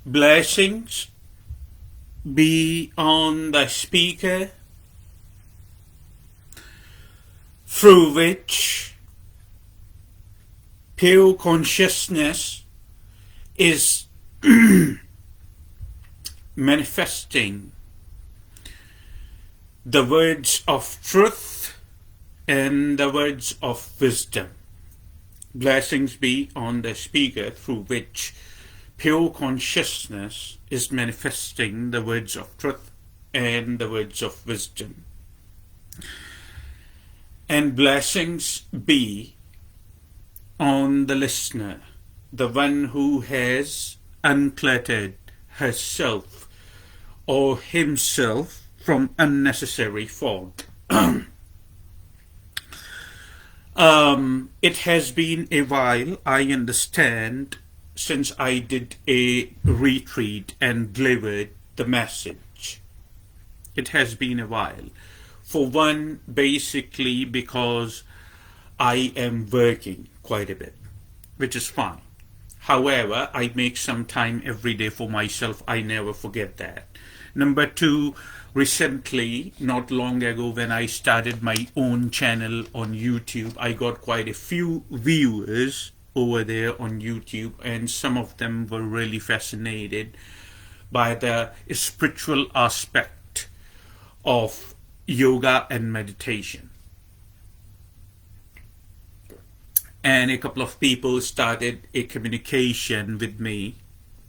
Blessings be on the speaker through which pure consciousness is manifesting the words of truth and the words of wisdom. Blessings be on the speaker through which pure consciousness is manifesting the words of truth and the words of wisdom. And blessings be on the listener, the one who has uncluttered herself or himself from unnecessary fog. It has been a while, I understand, since I did a retreat and delivered the message. It has been a while. For one, basically because I am working quite a bit, which is fine. However, I make some time every day for myself. I never forget that. Number two, recently, not long ago, when I started my own channel on YouTube, I got quite a few viewers over there on YouTube, and some of them were really fascinated by the spiritual aspect of yoga and meditation. And a couple of people started a communication with me,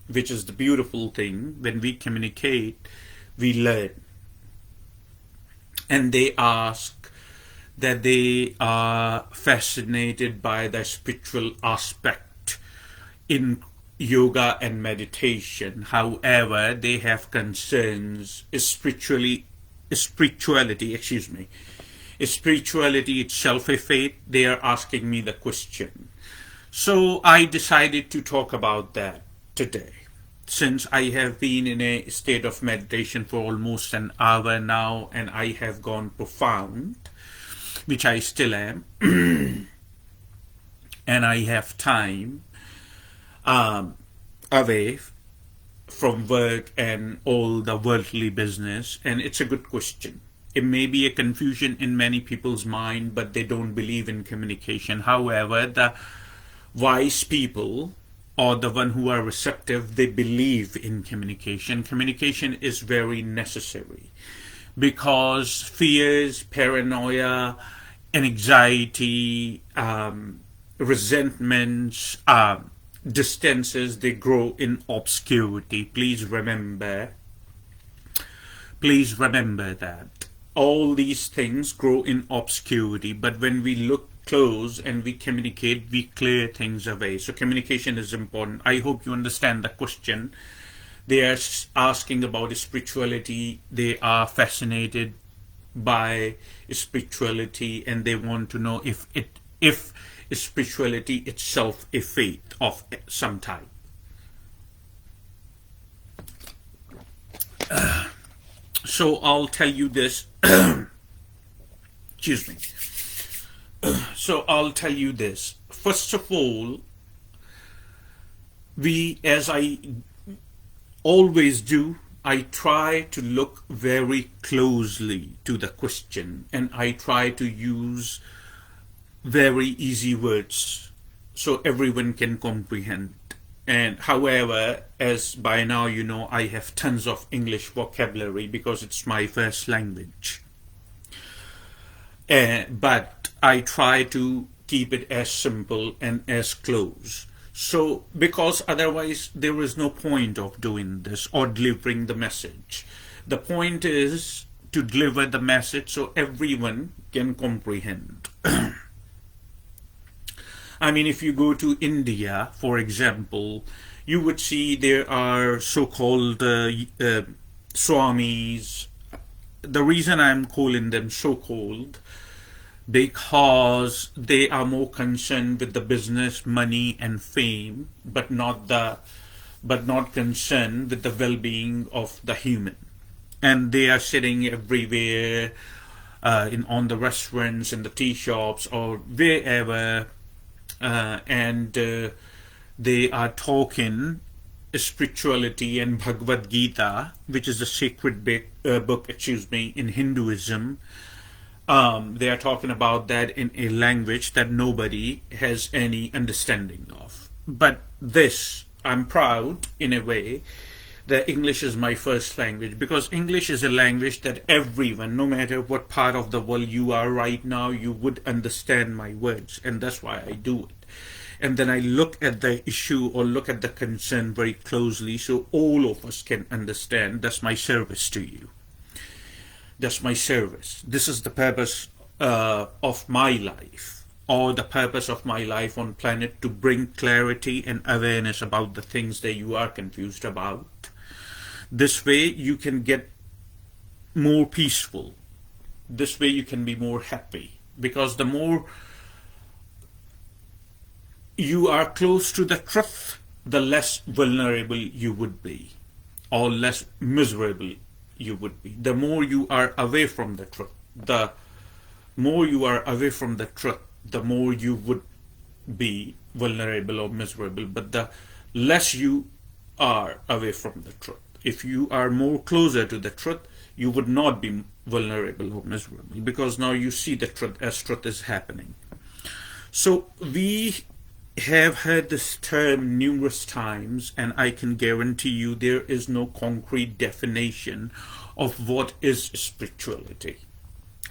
which is the beautiful thing. When we communicate, we learn. And they ask that they are fascinated by the spiritual aspect in yoga and meditation. However, they have concerns spirituality itself a faith. They are asking me the question. So I decided to talk about that today. Since I have been in a state of meditation for almost an hour now, and I have gone profound, which I still am, and I have time away from work and all the worldly business, and it's a good question. It may be a confusion in many people's mind, but they don't believe in communication. However, the wise people, or the one who are receptive, they believe in communication. Communication is very necessary because fears, paranoia, anxiety, resentments, distances, they grow in obscurity. Please remember that all these things grow in obscurity, but when we look close and we communicate, we clear things away. So communication is important. I hope you understand the question. They are asking about spirituality. They are fascinated by spirituality, and they want to know if spirituality itself a faith of some type. So I'll tell you this. Excuse me. So I'll tell you this. First of all, as I always do, I try to look very closely to the question, and I try to use very easy words so everyone can comprehend. And however, as by now you know, I have tons of English vocabulary because it's my first language. But I try to keep it as simple and as close. So, because otherwise there is no point of doing this or delivering the message. The point is to deliver the message so everyone can comprehend. I mean, if you go to India, for example, you would see there are so-called swamis. The reason I'm calling them so-called, because they are more concerned with the business, money, and fame, but not concerned with the well-being of the human. And they are sitting everywhere, on the restaurants, in the tea shops, or wherever. And they are talking spirituality and Bhagavad Gita, which is a sacred book, in Hinduism. They are talking about that in a language that nobody has any understanding of. But this, I'm proud in a way that English is my first language, because English is a language that everyone, no matter what part of the world you are right now, you would understand my words, and that's why I do it. And then I look at the issue or look at the concern very closely so all of us can understand. That's my service to you. That's my service. This is the purpose of my life, or the purpose of my life on planet, to bring clarity and awareness about the things that you are confused about. This way you can get more peaceful. This way you can be more happy, because the more you are close to the truth, the less vulnerable you would be, or less miserable you would be. The more you are away from the truth, the more you would be vulnerable or miserable, but the less you are away from the truth. If you are more closer to the truth, you would not be vulnerable or miserable, because now you see the truth as truth is happening. So we have heard this term numerous times, and I can guarantee you there is no concrete definition of what is spirituality.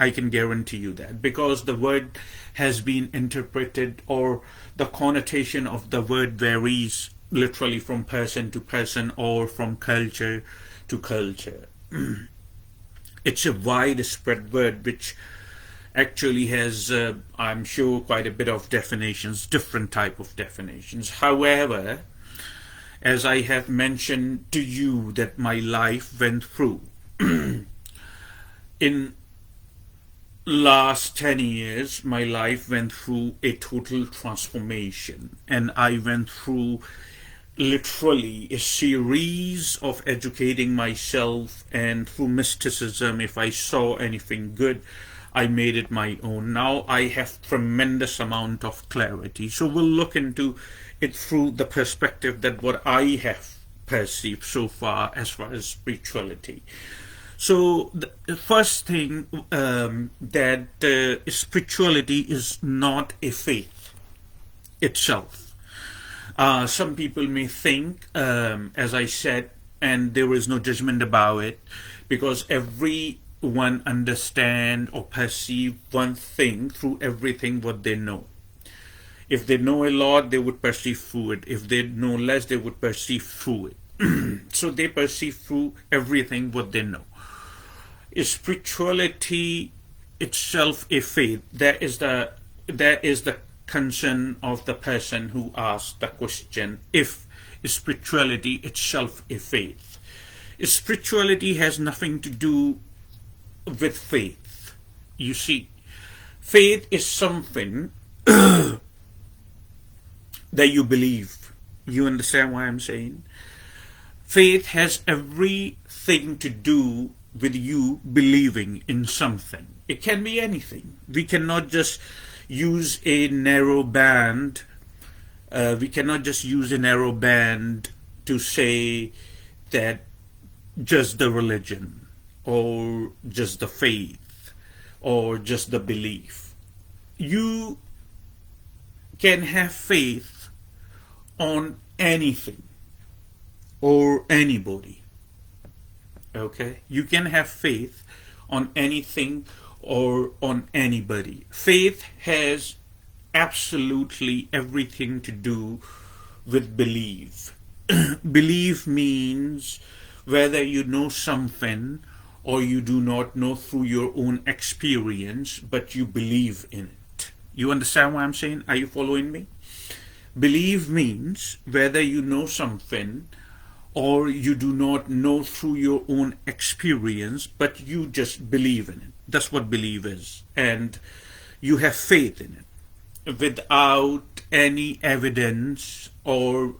I can guarantee you that, because the word has been interpreted, or the connotation of the word varies literally from person to person or from culture to culture. It's a widespread word which actually has, I'm sure, quite a bit of definitions, different type of definitions. However, as I have mentioned to you that my life went through, in last 10 years, my life went through a total transformation, and I went through literally a series of educating myself, and through mysticism, if I saw anything good, I made it my own. Now I have tremendous amount of clarity. So we'll look into it through the perspective that what I have perceived so far as spirituality. So the first thing, that spirituality is not a faith itself. Some people may think, as I said, and there is no judgment about it, because everyone understand or perceive one thing through everything what they know. If they know a lot, they would perceive through it. If they know less, they would perceive through it. So they perceive through everything what they know. Is spirituality itself a faith? That is the concern of the person who asked the question. If spirituality itself a faith, spirituality has nothing to do with faith. You see, faith is something that you believe. You understand what I'm saying? Faith has everything to do with you believing in something. It can be anything. We cannot just use a narrow band. We cannot just use a narrow band to say that just the religion, or just the faith, or just the belief. You can have faith on anything or anybody. Okay? You can have faith on anything or on anybody. Faith has absolutely everything to do with belief. Belief means whether you know something or you do not know through your own experience, but you believe in it. You understand what I'm saying? Are you following me? Believe means whether you know something or you do not know through your own experience, but you just believe in it. That's what belief is. And you have faith in it without any evidence or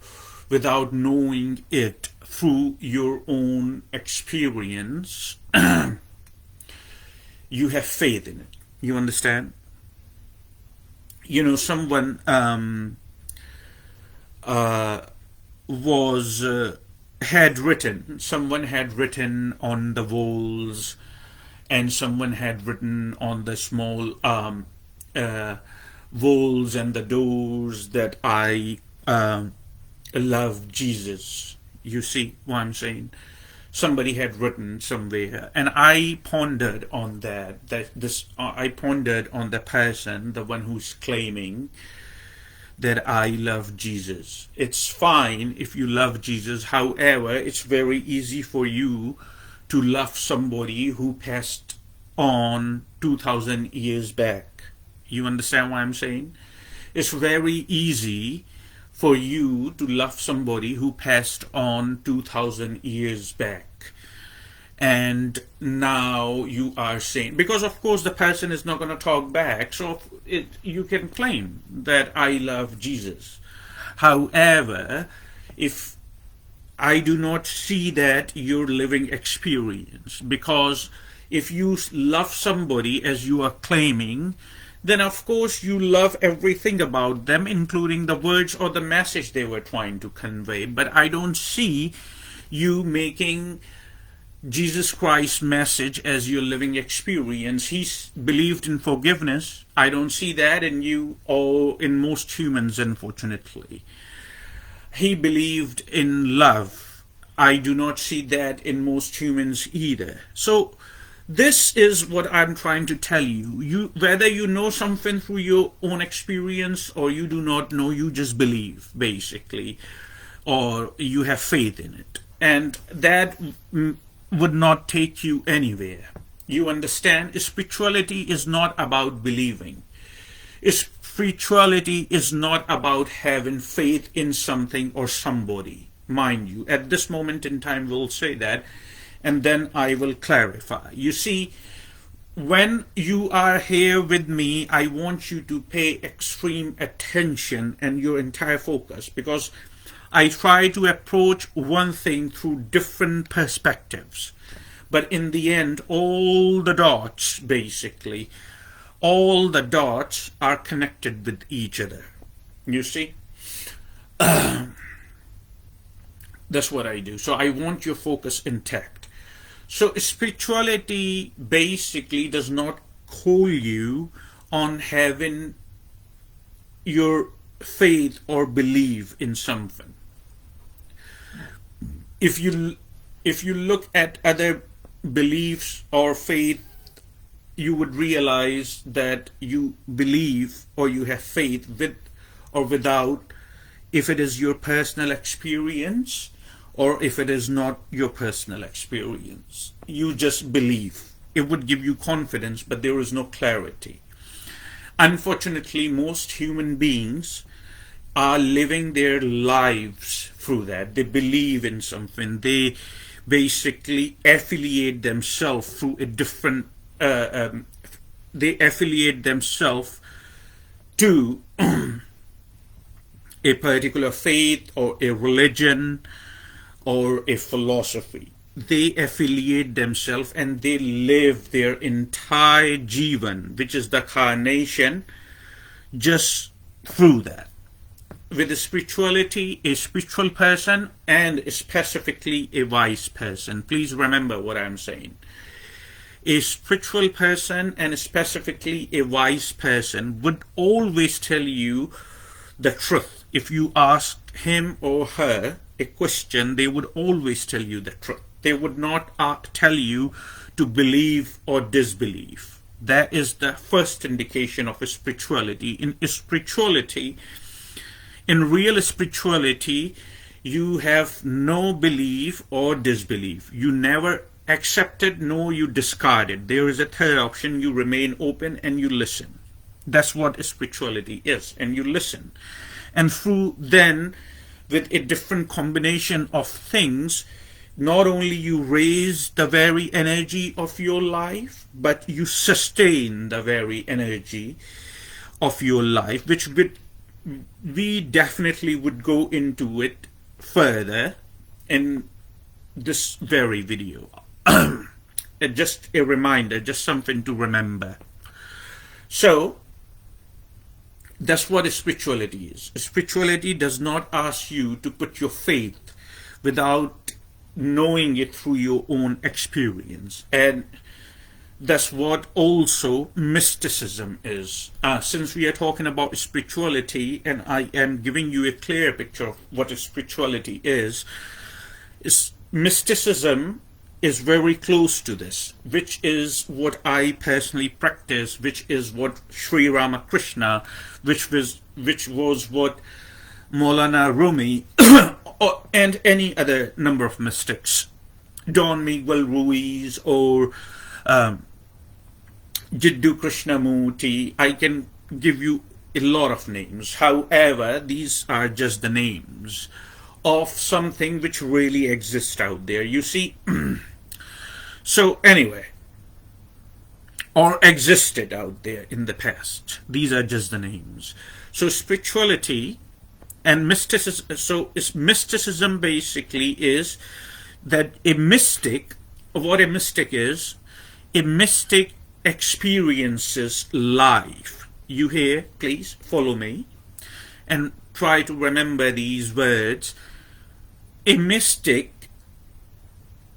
without knowing it through your own experience. You have faith in it. You understand? You know, someone someone had written on the walls, and someone had written on the small walls and the doors that I love Jesus. You see what I'm saying? Somebody had written somewhere, and I pondered on that. I pondered on the person, the one who's claiming that I love Jesus. It's fine if you love Jesus. However, it's very easy for you to love somebody who passed on 2,000 years back. You understand what I'm saying? It's very easy for you to love somebody who passed on 2,000 years back. And now you are saying, because of course the person is not going to talk back, so you can claim that I love Jesus. However, if I do not see that your living experience, because if you love somebody as you are claiming, then of course you love everything about them, including the words or the message they were trying to convey. But I don't see you making Jesus Christ's message as your living experience. He believed in forgiveness. I don't see that in you or in most humans, unfortunately. He believed in love. I do not see that in most humans either. So this is what I'm trying to tell you. Whether you know something through your own experience or you do not know, you just believe, basically, or you have faith in it. And that would not take you anywhere. You understand? Spirituality is not about believing. Spirituality is not about having faith in something or somebody. Mind you, at this moment in time we'll say that, and then I will clarify. You see, when you are here with me, I want you to pay extreme attention and your entire focus, because I try to approach one thing through different perspectives. But in the end, all the dots, basically, all the dots are connected with each other. You see? That's what I do. So I want your focus intact. So spirituality basically does not call you on having your faith or belief in something. If you look at other beliefs or faith, you would realize that you believe or you have faith with or without, if it is your personal experience or if it is not your personal experience. You just believe. It would give you confidence, but there is no clarity. Unfortunately, most human beings are living their lives through that. They believe in something. They basically affiliate themselves through a different, they affiliate themselves to a particular faith or a religion or a philosophy. They affiliate themselves and they live their entire jivan, which is the carnation, just through that. With a spirituality, a spiritual person, and specifically a wise person. Please remember what I'm saying. A spiritual person and specifically a wise person would always tell you the truth. If you ask him or her a question, they would always tell you the truth. They would not tell you to believe or disbelieve. That is the first indication of a spirituality. In real spirituality, you have no belief or disbelief. You never accept it, nor you discard it. There is a third option. You remain open and you listen. That's what spirituality is. And you listen. And through then, with a different combination of things, not only you raise the very energy of your life, but you sustain the very energy of your life, which we definitely would go into it further in this very video. Just a reminder, just something to remember. So that's what spirituality is. Spirituality does not ask you to put your faith without knowing it through your own experience. And that's what also mysticism is. Since we are talking about spirituality and I am giving you a clear picture of what spirituality is mysticism is very close to this, which is what I personally practice, which is what Sri Ramakrishna, which was what Maulana Rumi and any other number of mystics, Don Miguel Ruiz or Jiddu Krishnamurti. I can give you a lot of names. However, these are just the names of something which really exists out there. You see, so anyway, or existed out there in the past. These are just the names. So spirituality and mysticism, mysticism basically is that a mystic, what a mystic is, a mystic experiences life. You hear? Please follow me and try to remember these words. A mystic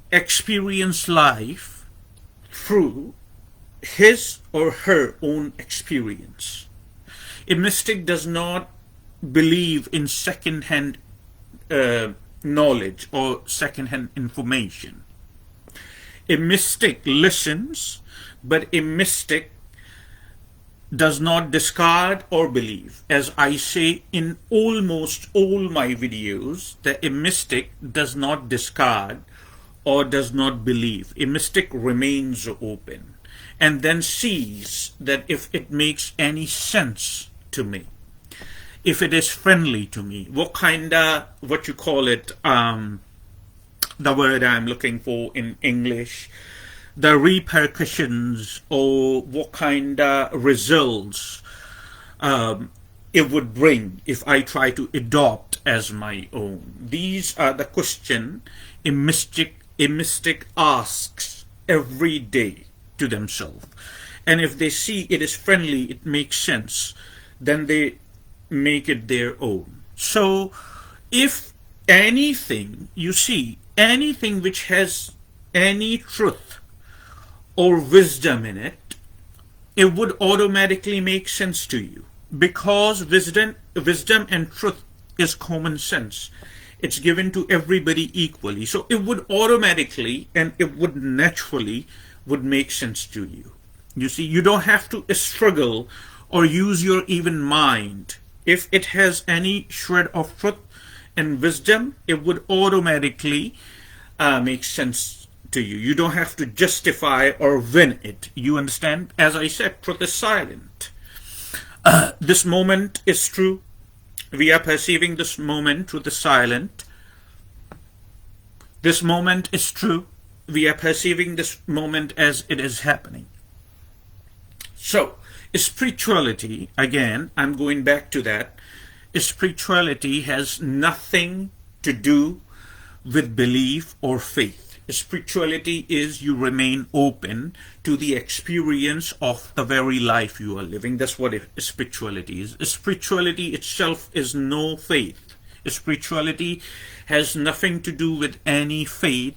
experiences life through his or her own experience. A mystic does not believe in second-hand knowledge or second-hand information. A mystic listens, but a mystic does not discard or believe. As I say in almost all my videos, that a mystic does not discard or does not believe. A mystic remains open and then sees that if it makes any sense to me, if it is friendly to me, what you call it, the word I'm looking for in English, the repercussions or what kind of results it would bring if I try to adopt as my own. These are the questions a mystic asks every day to themselves. And if they see it is friendly, it makes sense, then they make it their own. So if anything, you see, anything which has any truth or wisdom in it, it would automatically make sense to you, because wisdom and truth is common sense. It's given to everybody equally. So it would automatically and it would naturally would make sense to you. You see, you don't have to struggle or use your even mind. If it has any shred of truth and wisdom, it would automatically make sense to you. You don't have to justify or win it. You understand? As I said, truth is silent. This moment is true. We are perceiving this moment through the silent. This moment is true. We are perceiving this moment as it is happening. So, spirituality, again, I'm going back to that. Spirituality has nothing to do with belief or faith. Spirituality is you remain open to the experience of the very life you are living. That's what spirituality is. Spirituality itself is no faith. Spirituality has nothing to do with any faith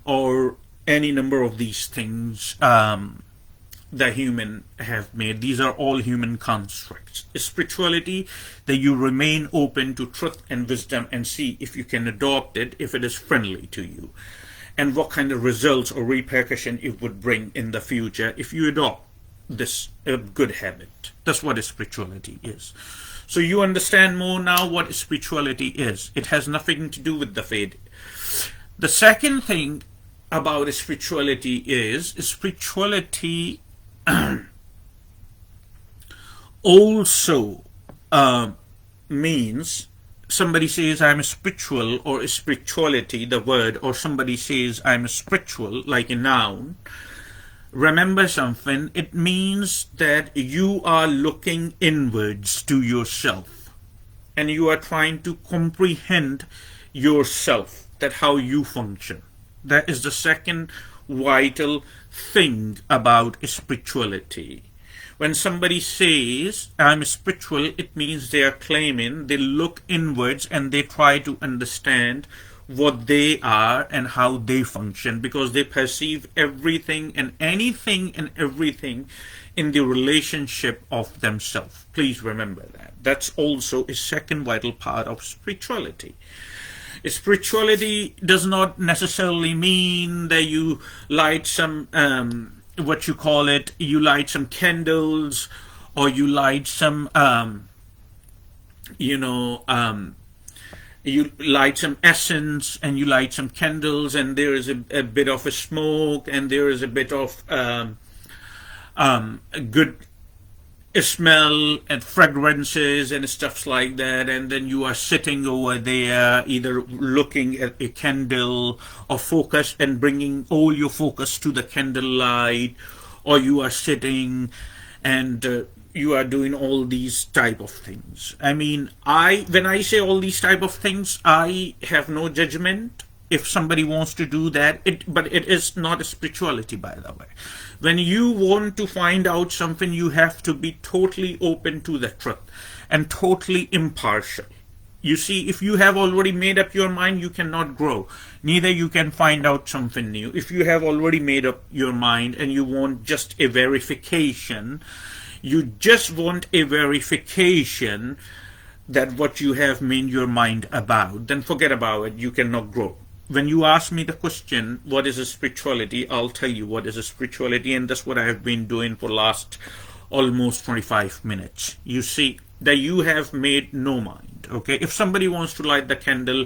or any number of these things the human have made. These are all human constructs. Spirituality, that you remain open to truth and wisdom and see if you can adopt it, if it is friendly to you, and what kind of results or repercussion it would bring in the future if you adopt this good habit. That's what spirituality is. So you understand more now what spirituality is. It has nothing to do with the faith. The second thing about spirituality is spirituality also means, somebody says I'm spiritual or spirituality, the word, or somebody says I'm spiritual, like a noun. Remember something, it means that you are looking inwards to yourself and you are trying to comprehend yourself, that how you function. That is the second vital thing about spirituality. When somebody says I'm spiritual, it means they are claiming, they look inwards and they try to understand what they are and how they function, because they perceive everything and anything and everything in the relationship of themselves. Please remember that. That's also a second vital part of spirituality. Spirituality does not necessarily mean that you light some what you call it, you light some candles, or you light some you light some essence and you light some candles and there is a bit of a smoke and there is a bit of good smell and fragrances and stuff like that, and then you are sitting over there either looking at a candle or focus and bringing all your focus to the candle light, or you are sitting and you are doing all these type of things. I mean, when I say all these type of things, I have no judgment if somebody wants to do that, but it is not a spirituality, by the way. When you want to find out something, you have to be totally open to the truth and totally impartial. You see, if you have already made up your mind, you cannot grow. Neither you can find out something new. If you have already made up your mind and you want just a verification, you just want a verification that what you have made your mind about, then forget about it. You cannot grow. When you ask me the question, what is a spirituality, I'll tell you what is a spirituality, and that's what I have been doing for last almost 25 minutes. You see that you have made no mind, okay? If somebody wants to light the candle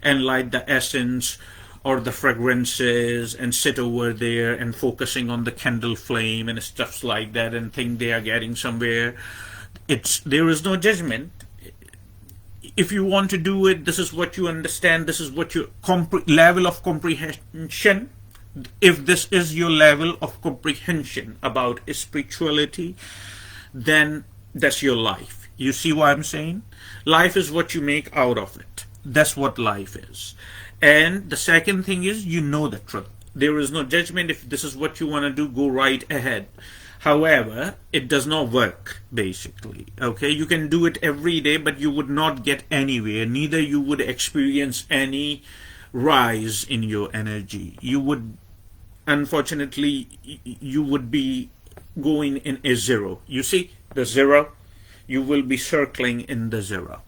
and light the essence or the fragrances and sit over there and focusing on the candle flame and stuff like that and think they are getting somewhere, there is no judgment. If you want to do it, this is what you understand, this is what your level of comprehension. If this is your level of comprehension about spirituality, then that's your life. You see what I'm saying? Life is what you make out of it. That's what life is. And the second thing is, you know the truth. There is no judgment. If this is what you want to do, go right ahead. However, it does not work, basically. Okay, you can do it every day, but you would not get anywhere. Neither you would experience any rise in your energy. You would, unfortunately, you would be going in a zero. You see the zero? You will be circling in the zero.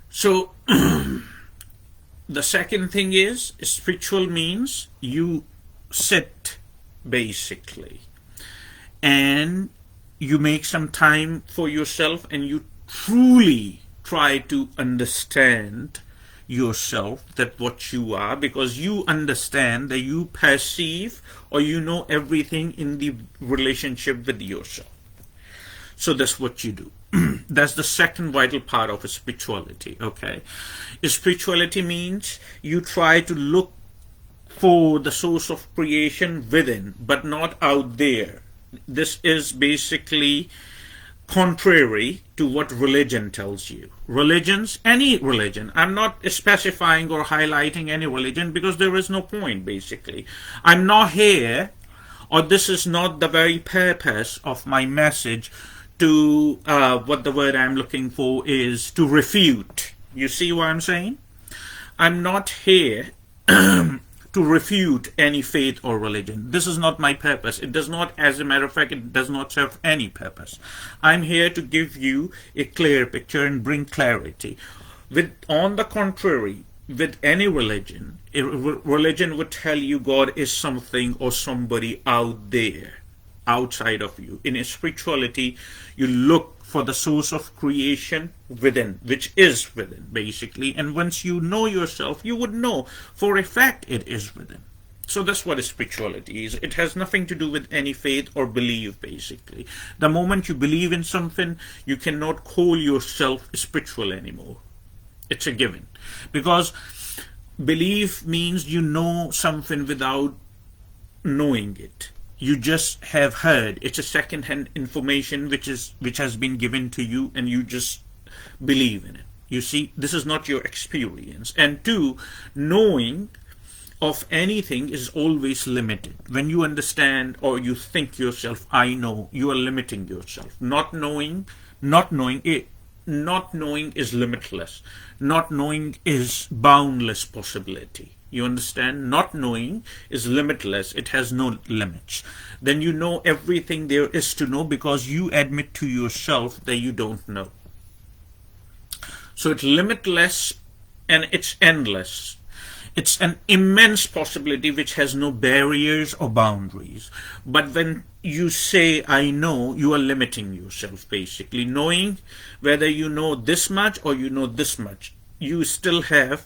So, the second thing is, spiritual means you sit, basically, and you make some time for yourself and you truly try to understand yourself, that what you are, because you understand that you perceive or you know everything in the relationship with yourself. So that's what you do. That's the second vital part of spirituality. Okay, spirituality means you try to look for the source of creation within, but not out there. This is basically contrary to what religion tells you. Religions, any religion, I'm not specifying or highlighting any religion because there is no point, basically. I'm not here, or this is not the very purpose of my message to, what the word I'm looking for is, to refute. You see what I'm saying? I'm not here to refute any faith or religion. This is not my purpose. It does not, as a matter of fact, it does not serve any purpose. I'm here to give you a clear picture and bring clarity. On the contrary, with any religion, a religion would tell you God is something or somebody out there, outside of you. In spirituality, you look for the source of creation within, which is within, basically. And once you know yourself, you would know for a fact it is within. So that's what spirituality is. It has nothing to do with any faith or belief, basically. The moment you believe in something, you cannot call yourself spiritual anymore. It's a given. Because belief means you know something without knowing it. You just have heard. It's a second-hand information which has been given to you, and you just believe in it. You see, this is not your experience. And two, knowing of anything is always limited. When you understand or you think yourself, I know, you are limiting yourself. Not knowing is limitless. Not knowing is boundless possibility. You understand? Not knowing is limitless. It has no limits. Then you know everything there is to know because you admit to yourself that you don't know. So it's limitless and it's endless. It's an immense possibility which has no barriers or boundaries. But when you say, I know, you are limiting yourself, basically. Knowing whether you know this much or you know this much, you still have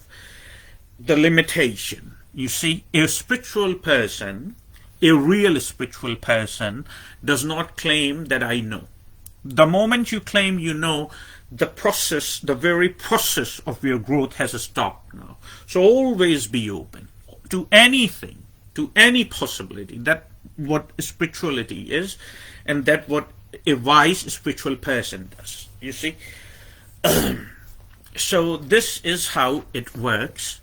the limitation. You see, a spiritual person, a real spiritual person, does not claim that I know. The moment you claim you know, the process, the very process of your growth has stopped now. So always be open to anything, to any possibility. That what spirituality is, and that what a wise spiritual person does. You see? So this is how it works.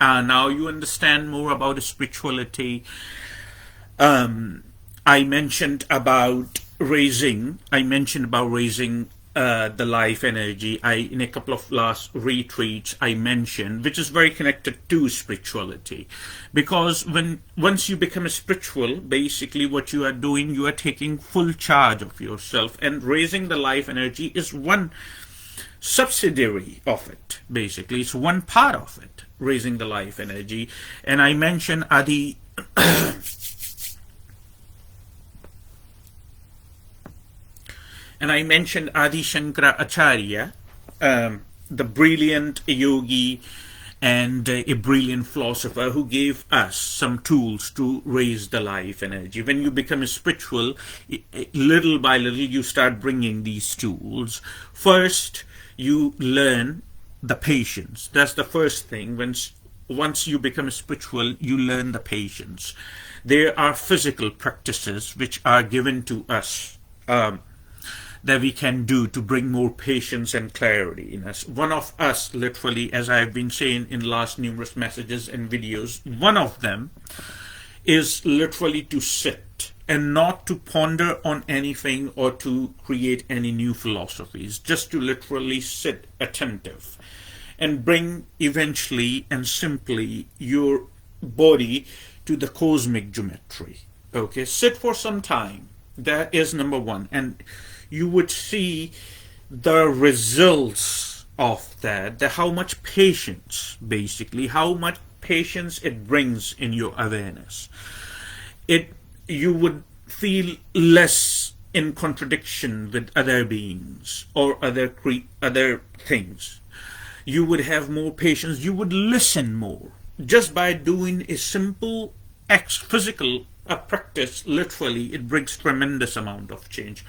Now you understand more about spirituality. I mentioned about raising the life energy. In a couple of last retreats I mentioned, which is very connected to spirituality, because once you become spiritual, basically what you are doing, you are taking full charge of yourself, and raising the life energy is one subsidiary of it. Basically, it's one part of it, raising the life energy. And I mentioned Adi Shankara Acharya, the brilliant yogi and a brilliant philosopher who gave us some tools to raise the life energy. When you become spiritual, little by little you start bringing these tools. First, you learn the patience. That's the first thing. Once you become spiritual, you learn the patience. There are physical practices which are given to us, that we can do to bring more patience and clarity in us. One of us, literally, as I've been saying in last numerous messages and videos, one of them is literally to sit. and not to ponder on anything or to create any new philosophies, just to literally sit attentive and bring eventually and simply your body to the cosmic geometry. Okay, sit for some time. That is number one. And you would see the results of that, the how much patience, basically, how much patience it brings in your awareness. It You would feel less in contradiction with other beings or other things. You would have more patience. You would listen more just by doing a simple physical practice. Literally, it brings tremendous amount of change.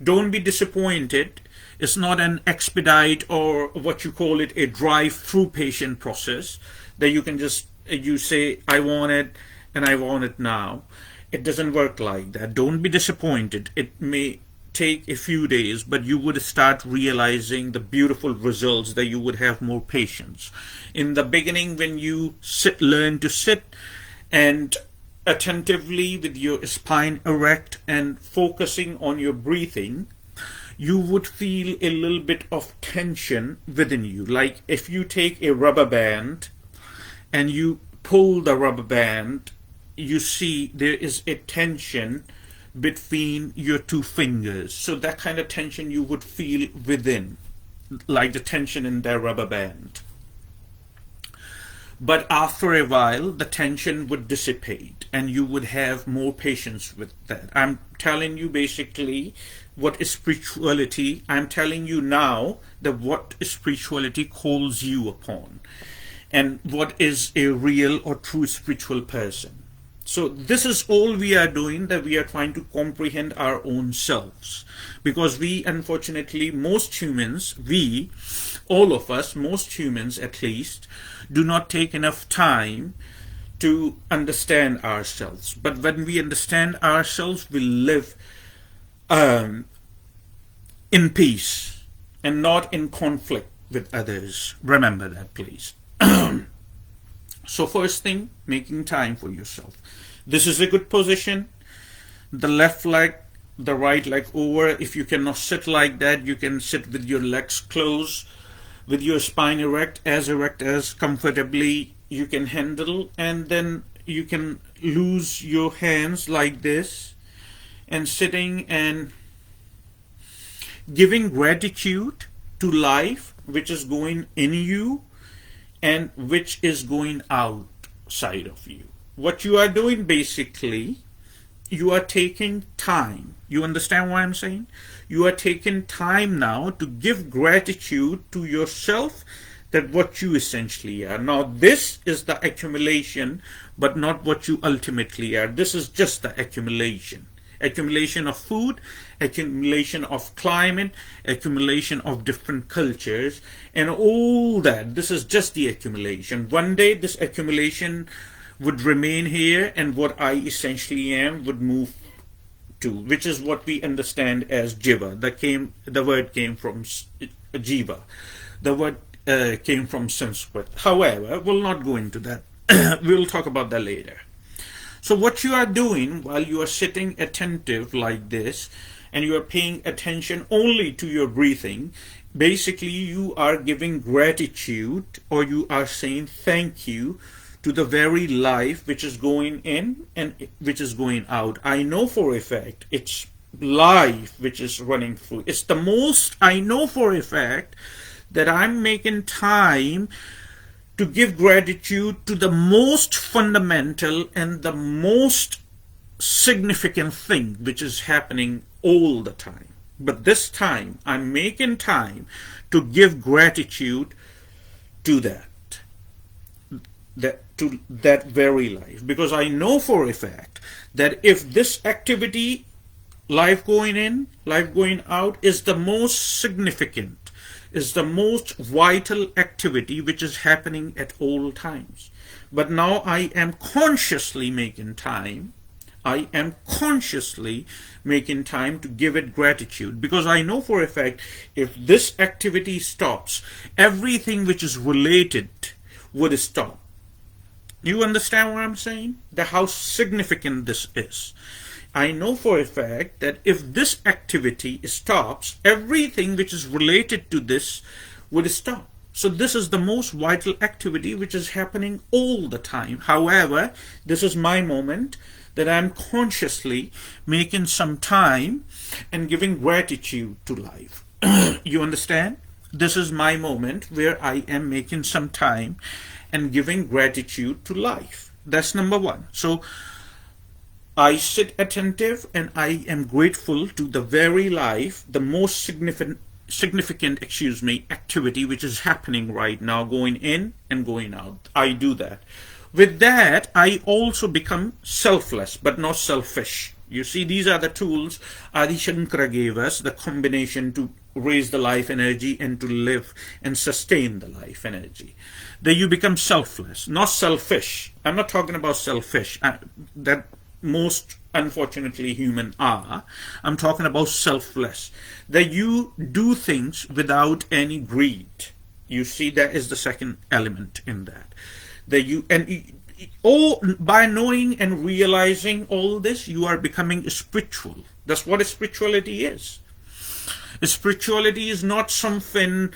Don't be disappointed. It's not an expedite or what you call it a drive-through patient process that you can just you say I want it and I want it now. It doesn't work like that. Don't be disappointed. It may take a few days, but you would start realizing the beautiful results, that you would have more patience. In the beginning, when you learn to sit and attentively with your spine erect and focusing on your breathing, you would feel a little bit of tension within you. Like if you take a rubber band and you pull the rubber band, you see there is a tension between your two fingers. So that kind of tension you would feel within, like the tension in the rubber band. But after a while, the tension would dissipate and you would have more patience with that. I'm telling you basically what is spirituality. I'm telling you now that what spirituality calls you upon and what is a real or true spiritual person. So this is all we are doing, that we are trying to comprehend our own selves. Because we, unfortunately, most humans, all of us, most humans at least, do not take enough time to understand ourselves. But when we understand ourselves, we live in peace and not in conflict with others. Remember that, please. So first thing, making time for yourself. This is a good position. The left leg, the right leg over. If you cannot sit like that, you can sit with your legs closed, with your spine erect as comfortably you can handle. And then you can loose your hands like this and sitting and giving gratitude to life, which is going in you and which is going outside of you. What you are doing basically, you are taking time. You understand what I'm saying? You are taking time now to give gratitude to yourself, that what you essentially are. Now this is the accumulation, but not what you ultimately are. This is just the accumulation. Accumulation of food, accumulation of climate, accumulation of different cultures, and all that. This is just the accumulation. One day this accumulation would remain here, and what I essentially am would move to, which is what we understand as jiva. The word came from jiva. The word came from Sanskrit. However, we'll not go into that. We'll talk about that later. So what you are doing while you are sitting attentive like this and you are paying attention only to your breathing, basically you are giving gratitude, or you are saying thank you to the very life which is going in and which is going out. I know for a fact it's life which is running through. It's the most I know for a fact that I'm making time to give gratitude to the most fundamental and the most significant thing which is happening all the time. But this time, I'm making time to give gratitude to to that very life. Because I know for a fact that if this activity, life going in, life going out, is the most significant, is the most vital activity which is happening at all times. But now I am consciously making time. I am consciously making time to give it gratitude, because I know for a fact if this activity stops, everything which is related would stop. You understand what I'm saying? How significant this is. I know for a fact that if this activity stops, everything which is related to this would stop. So this is the most vital activity which is happening all the time. However, this is my moment that I'm consciously making some time and giving gratitude to life. You understand? This is my moment where I am making some time and giving gratitude to life. That's number one. So I sit attentive and I am grateful to the very life, the most significant activity which is happening right now, going in and going out. I do that. With that, I also become selfless, but not selfish. You see, these are the tools Adi Shankara gave us, the combination to raise the life energy and to live and sustain the life energy. That you become selfless, not selfish. I'm not talking about selfish, that most unfortunately human are. I'm talking about selfless. That you do things without any greed. You see, that is the second element in that. That you, and all by knowing and realizing all this, you are becoming spiritual. That's what spirituality is. Spirituality is not something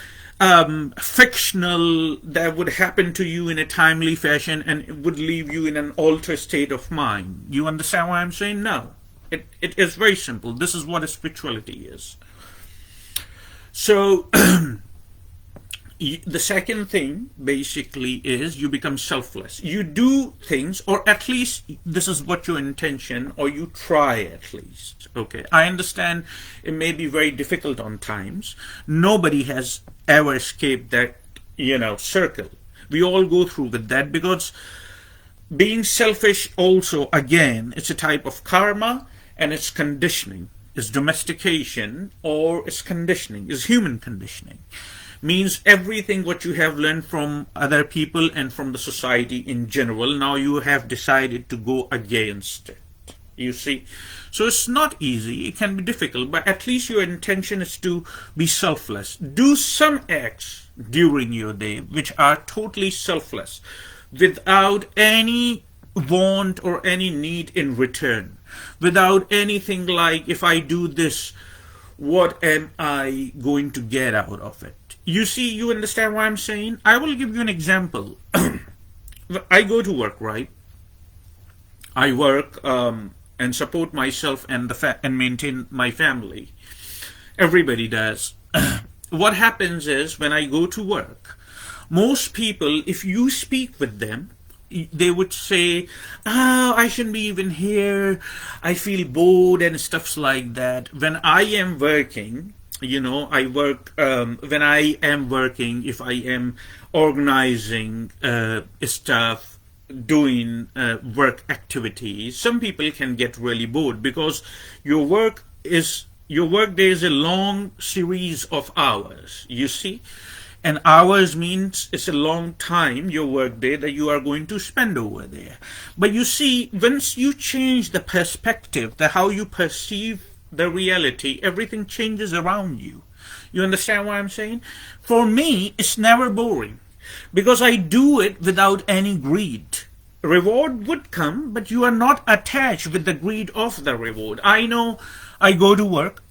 fictional that would happen to you in a timely fashion and it would leave you in an altered state of mind. You understand what I'm saying? No. It is very simple. This is what spirituality is. So the second thing basically is you become selfless. You do things, or at least this is what your intention, or you try at least. Okay, I understand it may be very difficult on times. Nobody has ever escaped that, circle. We all go through with that, because being selfish also, again, it's a type of karma and it's conditioning. It's domestication or it's conditioning, it's human conditioning. Means everything what you have learned from other people and from the society in general, now you have decided to go against it. You see? So it's not easy, it can be difficult, but at least your intention is to be selfless. Do some acts during your day which are totally selfless, without any want or any need in return, without anything like, if I do this, what am I going to get out of it? You see, you understand what I'm saying? I will give you an example. I go to work, right? I work and support myself and and maintain my family. Everybody does. What happens is, when I go to work, most people, if you speak with them, they would say, "Oh, I shouldn't be even here. I feel bored," and stuff like that. When I am working, I work, when I am working, if I am organizing stuff, doing work activities, some people can get really bored, because your work day is a long series of hours, you see. And hours means it's a long time, your work day, that you are going to spend over there. But you see, once you change the perspective, how you perceive the reality, everything changes around you. You understand what I'm saying? For me, it's never boring, because I do it without any greed. Reward would come, but you are not attached with the greed of the reward. I know I go to work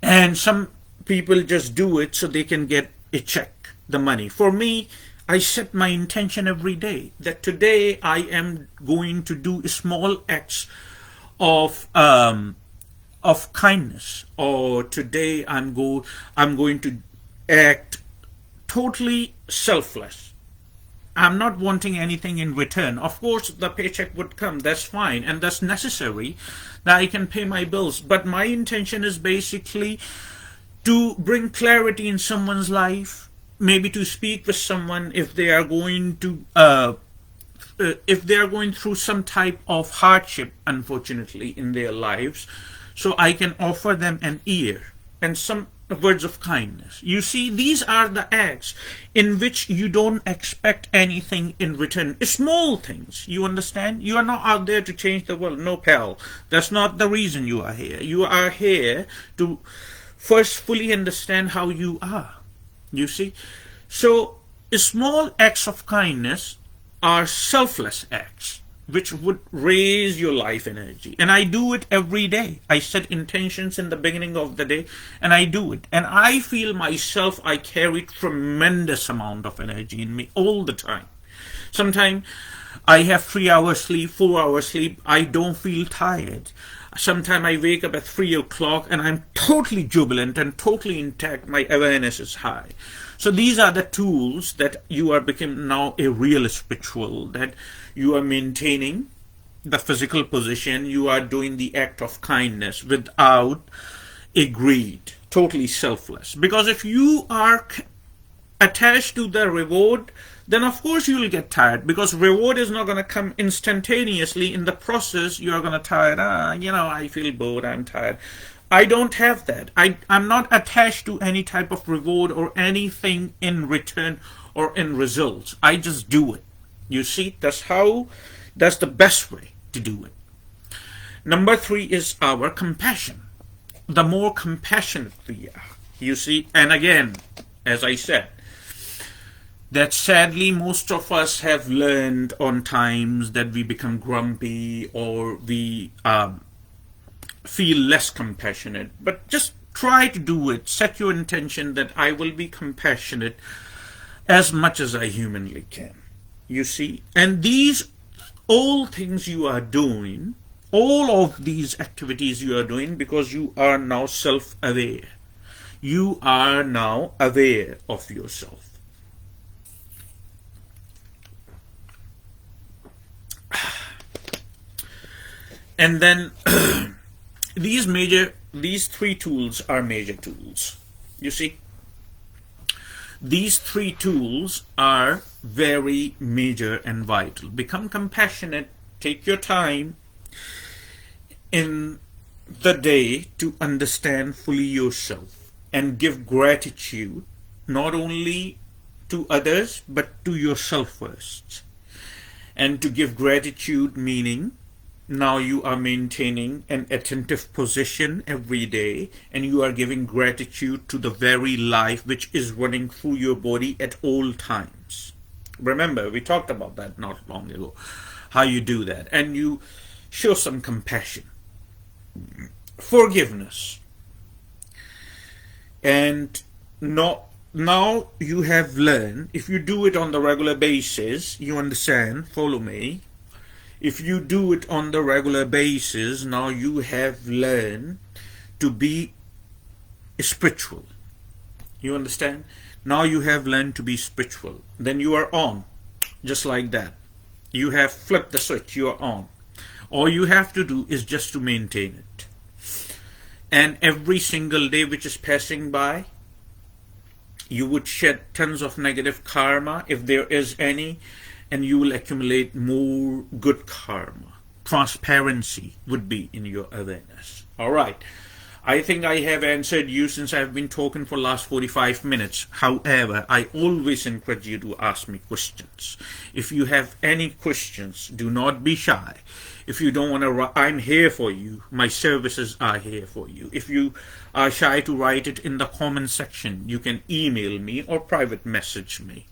and some people just do it so they can get a check, the money. For me, I set my intention every day that today I am going to do small acts of kindness, or today I'm going to act totally selfless. I'm not wanting anything in return. Of course, the paycheck would come, that's fine, and that's necessary, that I can pay my bills. But my intention is basically to bring clarity in someone's life, maybe to speak with someone if they are going through some type of hardship, unfortunately, in their lives, so I can offer them an ear and some words of kindness. You see, these are the acts in which you don't expect anything in return. Small things, you understand? You are not out there to change the world. No, pal. That's not the reason you are here. You are here to first fully understand how you are. You see? So, small acts of kindness are selfless acts. which would raise your life energy. And I do it every day. I set intentions in the beginning of the day and I do it. And I feel myself, I carry tremendous amount of energy in me all the time. Sometimes I have 3 hours sleep, 4 hours sleep. I don't feel tired. Sometimes I wake up at 3 o'clock and I'm totally jubilant and totally intact. My awareness is high. So these are the tools that you are becoming now a real spiritual, that you are maintaining the physical position. You are doing the act of kindness without a greed, totally selfless. Because if you are attached to the reward, then of course you will get tired, because reward is not going to come instantaneously. In the process you are going to tired. I feel bored, I'm tired. I don't have that. I'm not attached to any type of reward or anything in return or in results. I just do it. You see, that's the best way to do it. Number 3 is our compassion. The more compassionate we are, you see, and again, as I said, that sadly most of us have learned on times that we become grumpy or we feel less compassionate. But just try to do it. Set your intention that I will be compassionate as much as I humanly can. You see, and these all things you are doing, all of these activities you are doing because you are now self-aware. You are now aware of yourself. And then these 3 tools are major tools. You see, these 3 tools are very major and vital. Become compassionate. Take your time in the day to understand fully yourself and give gratitude not only to others but to yourself first. And to give gratitude meaning now you are maintaining an attentive position every day and you are giving gratitude to the very life which is running through your body at all times. Remember, we talked about that not long ago, how you do that. And you show some compassion, forgiveness. And now you have learned, if you do it on the regular basis, you understand, follow me. If you do it on the regular basis, now you have learned to be spiritual. You understand? Now you have learned to be spiritual. Then you are on, just like that. You have flipped the switch, you are on. All you have to do is just to maintain it. And every single day which is passing by, you would shed tons of negative karma, if there is any, and you will accumulate more good karma. Transparency would be in your awareness. All right. I think I have answered you since I've been talking for the last 45 minutes. However, I always encourage you to ask me questions. If you have any questions, do not be shy. If you don't want to, I'm here for you. My services are here for you. If you are shy to write it in the comment section, you can email me or private message me.